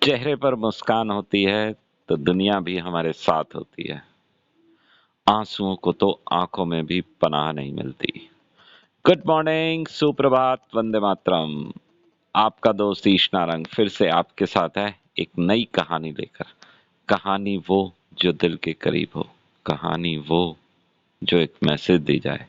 चेहरे पर मुस्कान होती है तो दुनिया भी हमारे साथ होती है। आंसुओं को तो आंखों में भी पनाह नहीं मिलती। गुड मॉर्निंग, सुप्रभात, वंदे मातरम। आपका दोस्त ईशनारंग फिर से आपके साथ है एक नई कहानी लेकर। कहानी वो जो दिल के करीब हो, कहानी वो जो एक मैसेज दी जाए,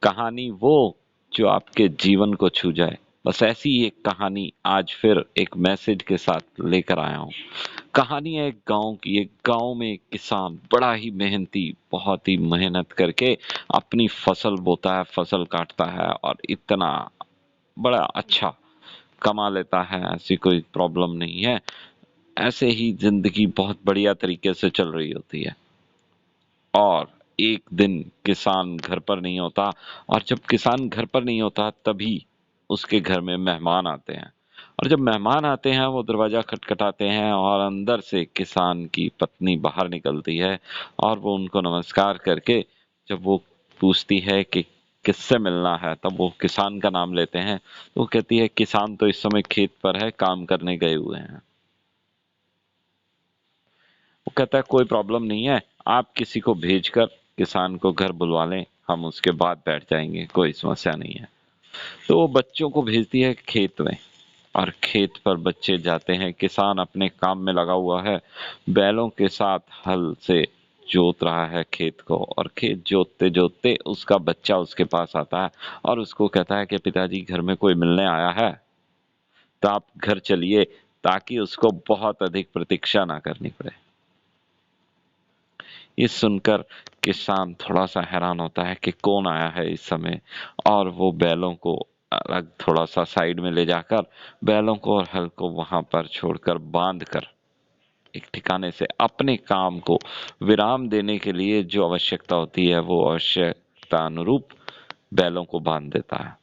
कहानी वो जो आपके जीवन को छू जाए। बस ऐसी ही एक कहानी आज फिर एक मैसेज के साथ लेकर आया हूं। कहानी है एक गांव की। एक गांव में एक किसान बड़ा ही मेहनती, बहुत ही मेहनत करके अपनी फसल बोता है, फसल काटता है और इतना बड़ा अच्छा कमा लेता है। ऐसी कोई प्रॉब्लम नहीं है। ऐसे ही जिंदगी बहुत बढ़िया तरीके से चल रही होती है। और एक दिन किसान घर पर नहीं होता, और जब किसान घर पर नहीं होता तभी उसके घर में मेहमान आते हैं। और जब मेहमान आते हैं वो दरवाजा खटखटाते हैं और अंदर से किसान की पत्नी बाहर निकलती है। और वो उनको नमस्कार करके जब वो पूछती है कि किससे मिलना है, तब वो किसान का नाम लेते हैं। तो वो कहती है किसान तो इस समय खेत पर है, काम करने गए हुए हैं। वो कहता है कोई प्रॉब्लम नहीं है, आप किसी को भेजकर किसान को घर बुलवा लें, हम उसके बाद बैठ जाएंगे, कोई समस्या नहीं है। तो वो बच्चों को भेजती है खेत में। और खेत पर बच्चे जाते हैं। किसान अपने काम में लगा हुआ है, बैलों के साथ हल से जोत रहा है खेत को। और खेत जोतते जोतते उसका बच्चा उसके पास आता है और उसको कहता है कि पिताजी घर में कोई मिलने आया है, तो आप घर चलिए, ताकि उसको बहुत अधिक प्रतीक्षा ना करनी पड़े। ये सुनकर किसान थोड़ा सा हैरान होता है कि कौन आया है इस समय। और वो बैलों को अलग थोड़ा सा साइड में ले जाकर बैलों को और हल को वहां पर छोड़कर बांध कर एक ठिकाने से अपने काम को विराम देने के लिए जो आवश्यकता होती है वो आवश्यकता अनुरूप बैलों को बांध देता है।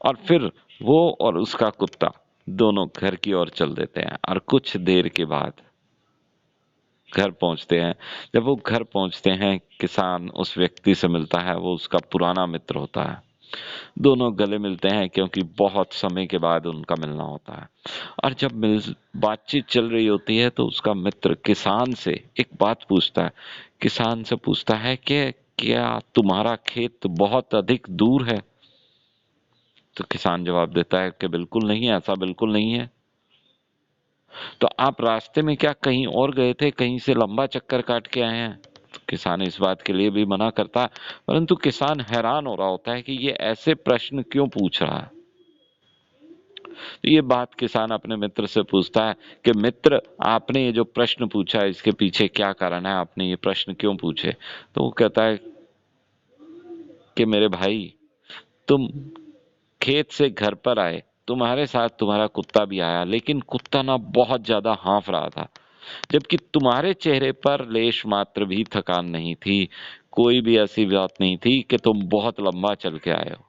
और फिर वो और उसका कुत्ता दोनों घर की ओर चल देते हैं। और कुछ देर के बाद घर पहुंचते हैं। जब वो घर पहुंचते हैं, किसान उस व्यक्ति से मिलता है, वो उसका पुराना मित्र होता है। दोनों गले मिलते हैं क्योंकि बहुत समय के बाद उनका मिलना होता है। और जब बातचीत चल रही होती है तो उसका मित्र किसान से एक बात पूछता है। किसान से पूछता है कि क्या तुम्हारा खेत बहुत अधिक दूर है? तो किसान जवाब देता है कि बिल्कुल नहीं, ऐसा बिल्कुल नहीं है। तो आप रास्ते में क्या कहीं और गए थे, कहीं से लंबा चक्कर काट के आए हैं? तो किसान इस बात के लिए भी मना करता है, परंतु किसान हैरान हो रहा होता है कि ये ऐसे प्रश्न क्यों पूछ रहा है। तो ये बात किसान अपने मित्र से पूछता है कि मित्र, आपने ये जो प्रश्न पूछा है इसके पीछे क्या कारण है, आपने ये प्रश्न क्यों पूछे? तो वो कहता है कि मेरे भाई, तुम खेत से घर पर आए, तुम्हारे साथ तुम्हारा कुत्ता भी आया, लेकिन कुत्ता ना बहुत ज्यादा हाँफ रहा था, जबकि तुम्हारे चेहरे पर लेश मात्र भी थकान नहीं थी। कोई भी ऐसी बात नहीं थी कि तुम बहुत लंबा चल के आए हो।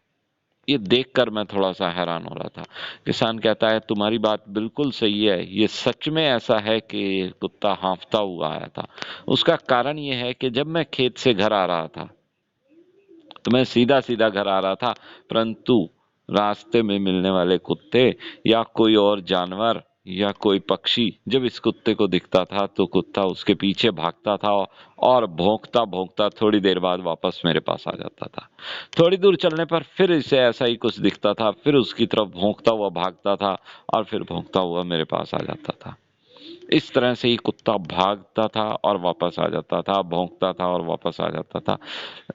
ये देखकर मैं थोड़ा सा हैरान हो रहा था। किसान कहता है तुम्हारी बात बिल्कुल सही है, ये सच में ऐसा है कि कुत्ता हाँफता हुआ आया था। उसका कारण ये है कि जब मैं खेत से घर आ रहा था तो मैं सीधा सीधा घर आ रहा था, परंतु रास्ते में मिलने वाले कुत्ते या कोई और जानवर या कोई पक्षी जब इस कुत्ते को दिखता था तो कुत्ता उसके पीछे भागता था और भौंकता भौंकता थोड़ी देर बाद वापस मेरे पास आ जाता था। थोड़ी दूर चलने पर फिर इसे ऐसा ही कुछ दिखता था, फिर उसकी तरफ भौंकता हुआ भागता था और फिर भौंकता हुआ मेरे पास आ जाता था। इस तरह से ही कुत्ता भागता था और वापस आ जाता था, भौंकता था और वापस आ जाता था।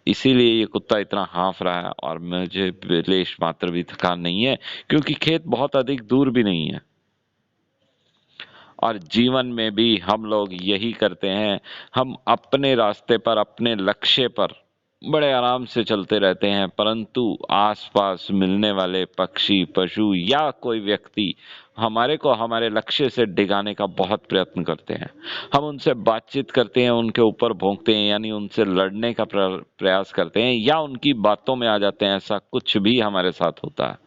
इसीलिए ये कुत्ता इतना हाँफ रहा है और मुझे लेश मात्र भी थकान नहीं है, क्योंकि खेत बहुत अधिक दूर भी नहीं है। और जीवन में भी हम लोग यही करते हैं। हम अपने रास्ते पर, अपने लक्ष्य पर बड़े आराम से चलते रहते हैं, परंतु आसपास मिलने वाले पक्षी, पशु या कोई व्यक्ति हमारे को हमारे लक्ष्य से डिगाने का बहुत प्रयत्न करते हैं। हम उनसे बातचीत करते हैं, उनके ऊपर भौंकते हैं, यानी उनसे लड़ने का प्रयास करते हैं या उनकी बातों में आ जाते हैं। ऐसा कुछ भी हमारे साथ होता है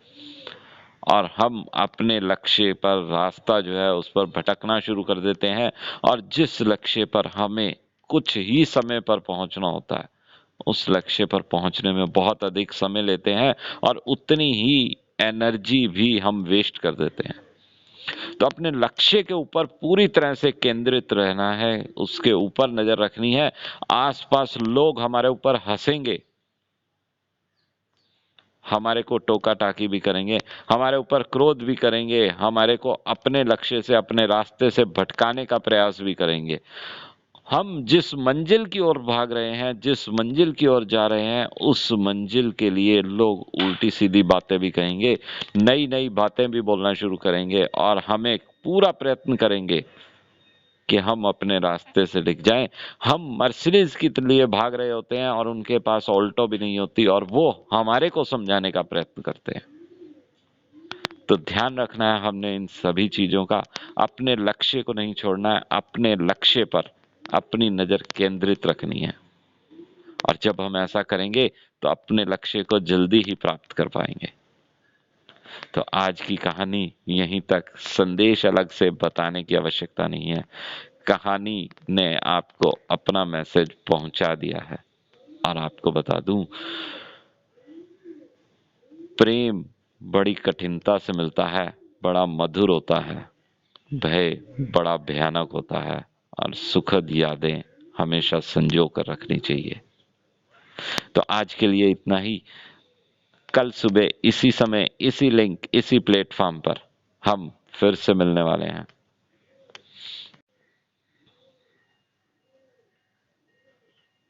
और हम अपने लक्ष्य पर, रास्ता जो है उस पर भटकना शुरू कर देते हैं। और जिस लक्ष्य पर हमें कुछ ही समय पर पहुंचना होता है, उस लक्ष्य पर पहुंचने में बहुत अधिक समय लेते हैं और उतनी ही एनर्जी भी हम वेस्ट कर देते हैं। तो अपने लक्ष्य के ऊपर पूरी तरह से केंद्रित रहना है, उसके ऊपर नजर रखनी है। आसपास लोग हमारे ऊपर हंसेंगे, हमारे को टोका टाकी भी करेंगे, हमारे ऊपर क्रोध भी करेंगे, हमारे को अपने लक्ष्य से, अपने रास्ते से भटकाने का प्रयास भी करेंगे। हम जिस मंजिल की ओर भाग रहे हैं, जिस मंजिल की ओर जा रहे हैं, उस मंजिल के लिए लोग उल्टी सीधी बातें भी कहेंगे, नई नई बातें भी बोलना शुरू करेंगे, और हमें पूरा प्रयत्न करेंगे कि हम अपने रास्ते से दिख जाएं। हम मर्सिडीज के लिए भाग रहे होते हैं और उनके पास ऑल्टो भी नहीं होती, और वो हमारे को समझाने का प्रयत्न करते हैं। तो ध्यान रखना है हमने इन सभी चीजों का, अपने लक्ष्य को नहीं छोड़ना है, अपने लक्ष्य पर अपनी नजर केंद्रित रखनी है। और जब हम ऐसा करेंगे तो अपने लक्ष्य को जल्दी ही प्राप्त कर पाएंगे। तो आज की कहानी यहीं तक, संदेश अलग से बताने की आवश्यकता नहीं है। कहानी ने आपको अपना मैसेज पहुंचा दिया है। और आपको बता दूं, प्रेम बड़ी कठिनता से मिलता है, बड़ा मधुर होता है, भय बड़ा भयानक होता है, और सुखद यादें हमेशा संजो कर रखनी चाहिए। तो आज के लिए इतना ही। कल सुबह इसी समय, इसी लिंक, इसी प्लेटफॉर्म पर हम फिर से मिलने वाले हैं।